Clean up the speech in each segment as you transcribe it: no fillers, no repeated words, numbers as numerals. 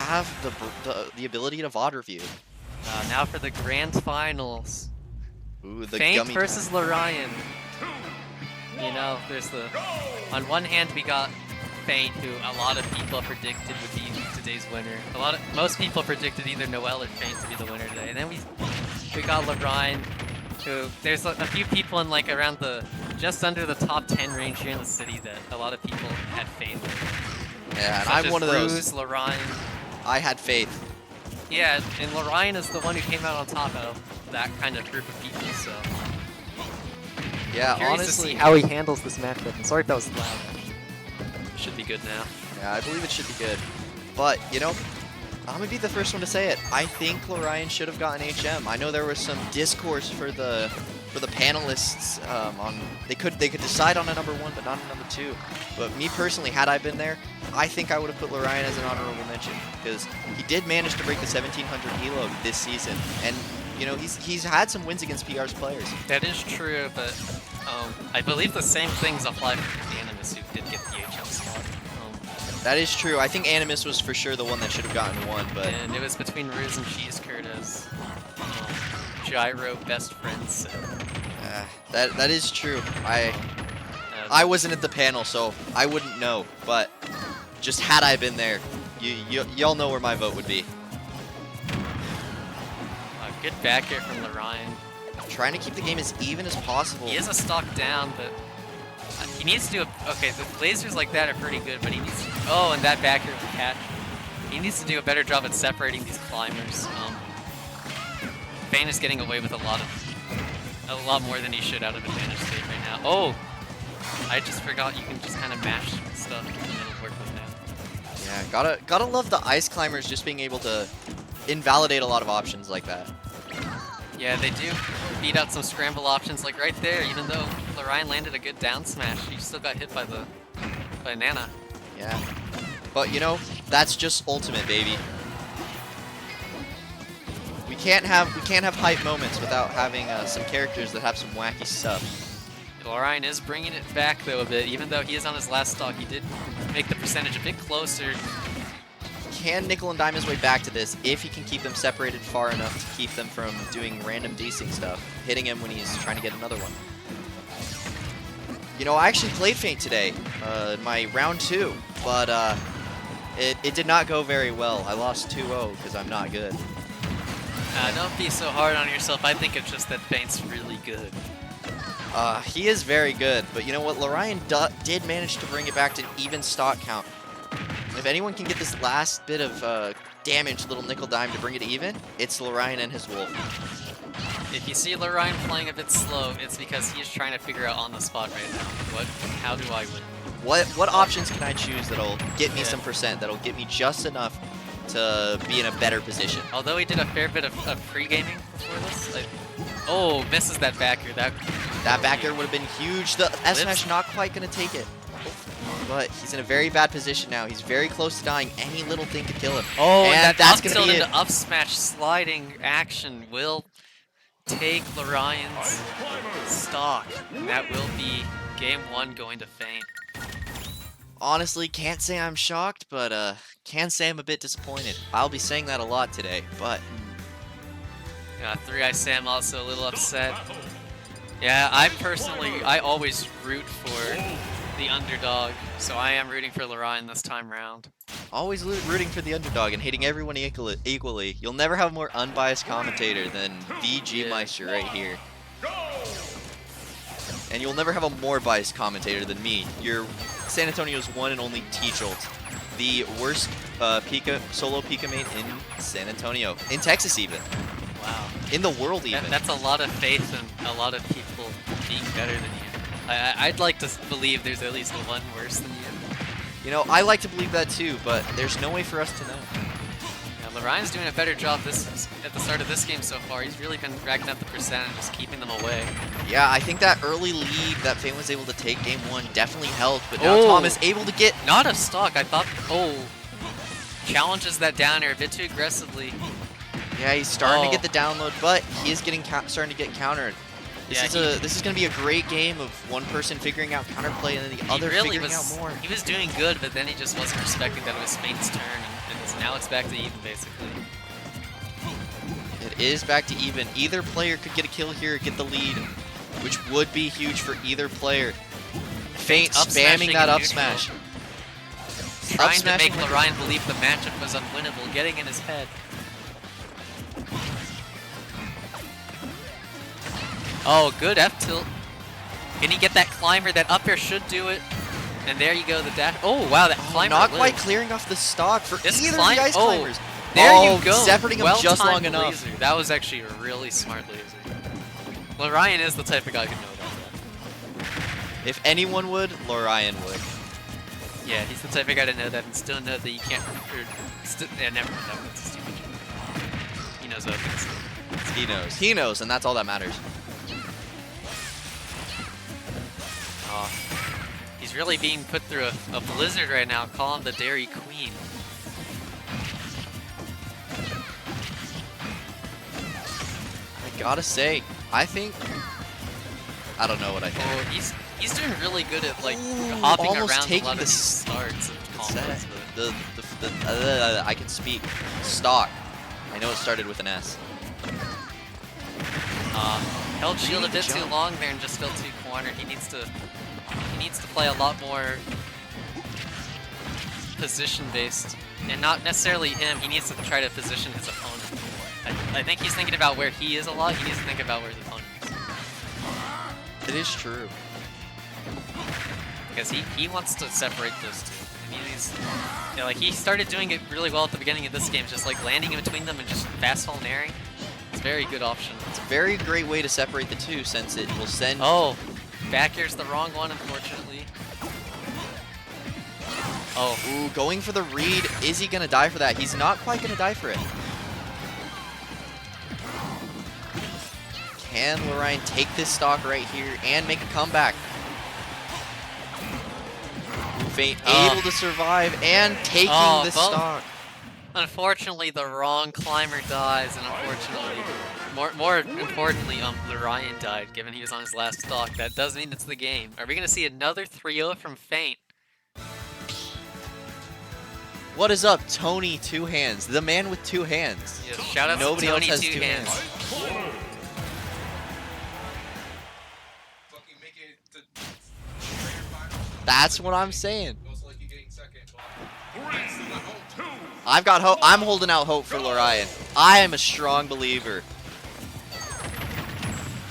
have the ability to VOD review. Now for the grand finals. Ooh, the Feint gummy versus time. Lorion. You know, there's the... On one hand, we got Feint, who a lot of people predicted would be today's winner. Most people predicted either Noel or Feint to be the winner today. And then we got Lorion, who there's a few people in like around the just under the top 10 range here in the city that a lot of people had faith in. Yeah, and Such I'm as one of those. Lorion. I had faith. Yeah, and Lorion is the one who came out on top of that kind of group of people, so... Yeah, Curious honestly. to see how he handles this matchup. I'm sorry if that was loud. Should be good now. Yeah, I believe it should be good. But, you know, I'm going to be the first one to say it. I think Lorion should have gotten HM. I know there was some discourse for the panelists on they could decide on a number 1 but not a number 2. But me personally, had I been there, I think I would have put Lorion as an honorable mention because he did manage to break the 1700 elo this season, and you know he's had some wins against PR's players. That is true, but I believe the same things apply for the Animus who did get the HM spot. That is true. I think Animus was for sure the one that should have gotten 1, but and it was between Riz and Cheese Curtis. Gyro best friends. That is true. I wasn't at the panel, so I wouldn't know. But just had I been there, y'all know where my vote would be. Good back air from Lorion. Trying to keep the game as even as possible. He is a stock down, but he needs to do okay, the lasers like that are pretty good, but he needs to, oh, and that back air with catch. He needs to do a better job at separating these climbers. Feint is getting away with a lot more than he should out of advantage state right now. Oh! I just forgot you can just kind of mash stuff and it'll work with now. Yeah, gotta love the ice climbers just being able to invalidate a lot of options like that. Yeah, they do beat out some scramble options like right there, even though Lorion landed a good down smash, he still got hit by Nana. Yeah. But you know, that's just ultimate, baby. We can't have hype moments without having some characters that have some wacky stuff. Lorion is bringing it back though a bit, even though he is on his last stock. He did make the percentage a bit closer. Can nickel and dime his way back to this if he can keep them separated far enough to keep them from doing random desync stuff, hitting him when he's trying to get another one. You know, I actually played Feint today, my round 2, but it did not go very well. I lost 2-0 because I'm not good. Don't be so hard on yourself. I think it's just that Feint's really good. He is very good, but you know what? Lorion did manage to bring it back to an even stock count. If anyone can get this last bit of damage, little nickel dime to bring it even, it's Lorion and his wolf. If you see Lorion playing a bit slow, it's because he's trying to figure out on the spot right now. How do I win? What options can I choose that'll get me some percent, that'll get me just enough to be in a better position? Although he did a fair bit of pre-gaming before this. Like, oh, misses that backer. That backer would have been huge. The S-Smash not quite going to take it. But he's in a very bad position now. He's very close to dying. Any little thing could kill him. Oh, and that's going to be it. Into up smash sliding action will take Lorion's stock. And that will be game 1 going to Feint. Honestly, can't say I'm shocked, but can say I'm a bit disappointed. I'll be saying that a lot today, but... 3-Eye Sam also a little upset. Yeah, I always root for the underdog, so I am rooting for Lorion this time round. Always rooting for the underdog and hating everyone equally. You'll never have a more unbiased commentator than VG Meister right here. And you'll never have a more biased commentator than me. You're San Antonio's one and only T-Jolt. The worst solo Pika mate in San Antonio. In Texas even. Wow. In the world even. That's a lot of faith in a lot of people being better than you. I'd like to believe there's at least one worse than you. You know, I like to believe that too, but there's no way for us to know. Yeah, Lorion's doing a better job at the start of this game so far. He's really been racking up the percent and just keeping them away. Yeah, I think that early lead that Feint was able to take game 1 definitely helped, but now Tom is able to get... Not a stock, I thought... Oh. Challenges that down air a bit too aggressively. Yeah, he's starting to get the download, but he is starting to get countered. This is going to be a great game of one person figuring out counterplay and then the other figuring out more. He was doing good, but then he just wasn't respecting that it was Feint's turn. And And now it's back to even, basically. It is back to even. Either player could get a kill here, get the lead, which would be huge for either player. Feint spamming that up smash. Trying to make Lorion believe the matchup was unwinnable, getting in his head. Oh, good F tilt. Can he get that climber? That up air should do it. And there you go, the dash. Oh, wow, that climber not lives. quite clearing off the stock for This either of the ice climbers. There you go. Separating them just long enough. Laser. That was actually a really smart laser. Lorion is the type of guy who knows about that. If anyone would, Lorion would. Yeah, he's the type of guy to know that and still know that you can't. Yeah, never. That's a stupid joke. He knows what things. He knows. He knows, and that's all that matters. He's really being put through a blizzard right now. Call him the Dairy Queen. I gotta say, I don't know what I think. Oh, he's doing really good at like hopping almost around taking a lot of the these starts of combos. I can speak. Stock. I know it started with an S. Held shield a bit too long there and just felt too cornered. He needs to play a lot more position-based, and not necessarily him. He needs to try to position his opponent. I think he's thinking about where he is a lot. He needs to think about where his opponent is. It is true. Because he wants to separate those two. I mean, like he started doing it really well at the beginning of this game, just like landing in between them and just fast hole nairing. It's a very good option. It's a very great way to separate the two, since it will send. Oh, back air's the wrong one, unfortunately. Oh, ooh, going for the read. Is he gonna die for that? He's not quite gonna die for it. Can Lorion take this stock right here and make a comeback? Feint able to survive and taking the stock. Unfortunately, the wrong climber dies, and unfortunately, more importantly, Lorion died, given he was on his last stock. That does mean it's the game. Are we gonna see another 3-0 from Feint? What is up, Tony Two Hands? The man with two hands. Yeah, shout out Nobody to Tony else has Two two Hands. That's what I'm saying. I've got hope. I'm holding out hope for Lorion. I am a strong believer.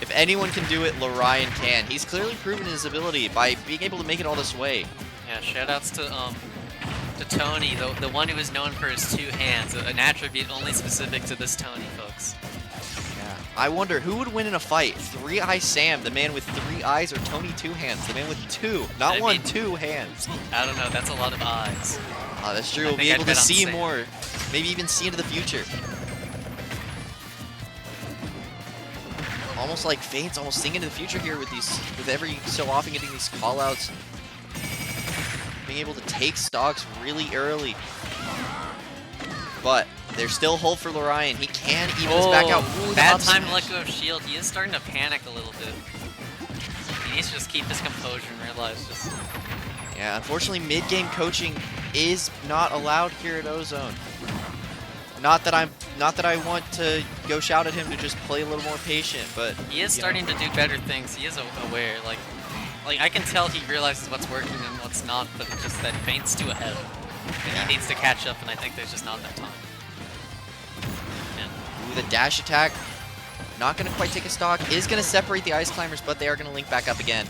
If anyone can do it, Lorion can. He's clearly proven his ability by being able to make it all this way. Yeah, shoutouts to Tony, the one who is known for his two hands, an attribute only specific to this Tony, folks. Yeah. I wonder who would win in a fight: 3-Eye Sam, the man with 3 eyes, or Tony Two Hands, the man with 2, not one, 2 hands. I don't know. That's a lot of eyes. That's true. We'll be able to see more, maybe even see into the future. Almost like Feint's almost seeing into the future here with every so often getting these callouts. Being able to take stocks really early. But there's still hope for Lorion. He can even this back out. Ooh, bad time to let go of shield. He is starting to panic a little bit. He needs to just keep his composure and realize just... Yeah, unfortunately, mid-game coaching is not allowed here at OZone. Not that I want to go shout at him to just play a little more patient, but he is starting to do better things. He is aware. Like I can tell he realizes what's working and what's not, but it's just that Feint's too ahead. And he needs to catch up, and I think there's just not enough time. Yeah. Ooh, the dash attack, not going to quite take a stock, is going to separate the ice climbers, but they are going to link back up again.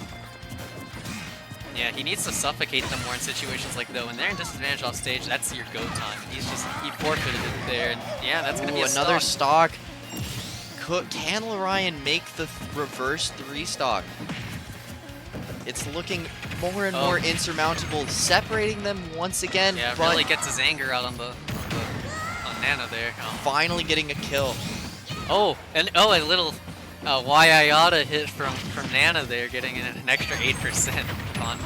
Yeah, he needs to suffocate them more in situations like that. When they're in disadvantage off stage, that's your go time. He forfeited it there, and yeah, that's going to be another stock. Can Lorion make the reverse 3 stock? It's looking more and more insurmountable, separating them once again. Yeah, but really gets his anger out on Nana there. Finally getting a kill. Oh, and a little Waiayata hit from Nana there, getting an extra 8% on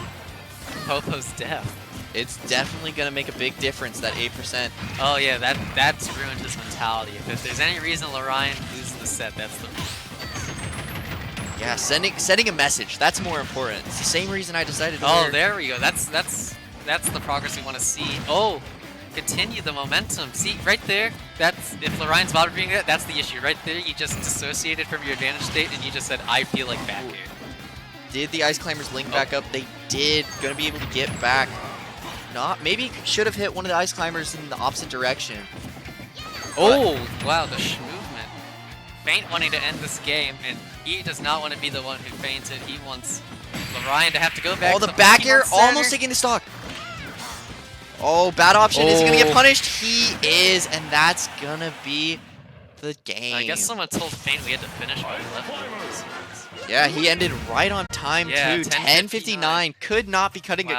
Popo's death. It's definitely going to make a big difference, that 8%. Oh yeah, that's ruined his mentality. If there's any reason Lorion loses the set, that's the reason. Yeah, sending a message. That's more important. It's the same reason I decided to there we go. That's the progress we want to see. Oh, continue the momentum. See, right there, that's, if Lorion's bothering that, that's the issue. Right there, you just dissociated from your advantage state and you just said, I feel like back here. Did the Ice Climbers link back up? They did. Gonna be able to get back. Not, maybe should have hit one of the Ice Climbers in the opposite direction. Oh, wow, the movement. Feint wanting to end this game, and he does not want to be the one who fainted. He wants Lorion to have to go back. Oh, the back air almost taking the stock. Oh, bad option. Is he going to get punished? He is, and that's going to be the game. I guess someone told Feint we had to finish when we left. Yeah, he ended right on time, yeah, too. 10:59. Could not be cutting it